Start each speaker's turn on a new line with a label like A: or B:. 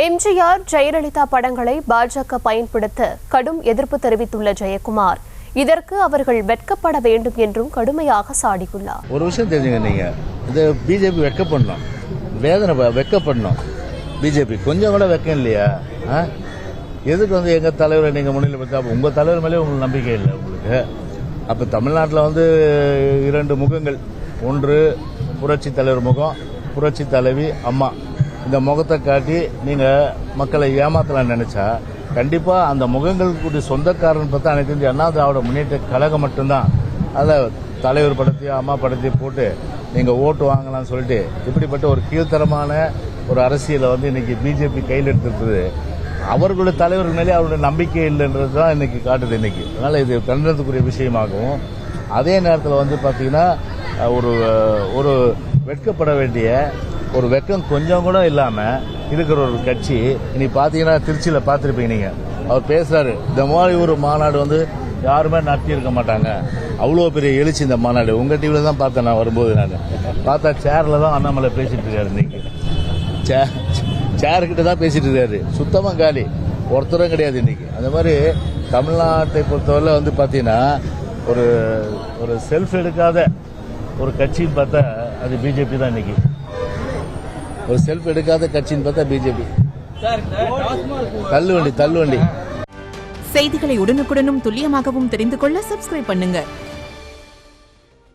A: எம்ஜிஆர் ஜெயலலிதா படங்களை பாஜக பயன்படுத்த கடும் எதிர்ப்பு தெரிவித்துள்ள ஜெயக்குமார், இதற்கு அவர்கள் வெட்கப்பட வேண்டும் என்றும் கடுமையாக சாடியுள்ளார்.
B: ஒரு விஷயம் தெரிஞ்சுங்க, நீங்க இந்த பிஜேபி வெட்கப்படணும், வேதனை வெட்கப்படணும். பிஜேபி கொஞ்சம் கூட வெக்கம் இல்லையா? எதுக்கு எங்க தலைவரை நீங்க முன்னிலை பற்றி உங்க தலைவர் மேலே உங்களுக்கு நம்பிக்கை இல்லை உங்களுக்கு? அப்ப தமிழ்நாட்டில் இரண்டு முகங்கள், ஒன்று புரட்சி தலைவர் முகம், புரட்சி தலைவி அம்மா. இந்த முகத்தை காட்டி நீங்க மக்களை ஏமாத்தலாம் நினைச்சா கண்டிப்பா அந்த முகங்களுக்கு சொந்தக்காரன் பார்த்தா அனைத்து இந்திய அண்ணா திராவிட முன்னேற்ற கழகம் மட்டும்தான். அதில் தலைவர் படத்தையும் அம்மா படத்தையும் போட்டு நீங்க ஓட்டு வாங்கலாம்னு சொல்லிட்டு இப்படிப்பட்ட ஒரு கீழ்த்தரமான ஒரு அரசியலை இன்னைக்கு பிஜேபி கையில் எடுத்துருக்குது. அவர்களுடைய தலைவர்கள் மேலே அவருடைய நம்பிக்கை இல்லைன்றது தான் இன்னைக்கு காட்டுது இன்னைக்கு. அதனால இது கண்டனத்துக்குரிய விஷயமாகவும், அதே நேரத்தில் பாத்தீங்கன்னா ஒரு வெட்கப்பட வேண்டிய ஒரு வெக்கம் கொஞ்சம் கூட இல்லாம இருக்கிற ஒரு கட்சி இன்னைக்கு பாத்தீங்கன்னா திருச்சியில பாத்திருப்பீங்க நீங்க. அவர் பேசுறாரு, இந்த மாதிரி ஒரு மாநாடு யாருமே நடத்தி இருக்க மாட்டாங்க, அவ்வளோ பெரிய எழுச்சி இந்த மாநாடு. உங்க டிவில தான் பார்த்தேன் நான் வரும்போது. நான் பார்த்தா சேர்ல தான் அண்ணாமலை பேசிட்டு இருக்காரு. இன்னைக்கு சேர்கிட்ட தான் பேசிட்டு இருக்காரு, சுத்தமா காலி, ஒருத்தரும் கிடையாது இன்னைக்கு. அந்த மாதிரி தமிழ்நாட்டை பொறுத்தவரை பாத்தீங்கன்னா ஒரு செல்ஃப் எடுக்காத ஒரு கட்சின்னு பார்த்தா அது பிஜேபி தான். இன்னைக்கு ஒரு செல்ஃப் எடுக்காத கட்சின்னு பார்த்தா பிஜேபி. தள்ளுவண்டி.
C: செய்திகளை உடனுக்குடனும் துல்லியமாகவும் தெரிந்து கொள்ள சப்ஸ்கிரைப் பண்ணுங்க.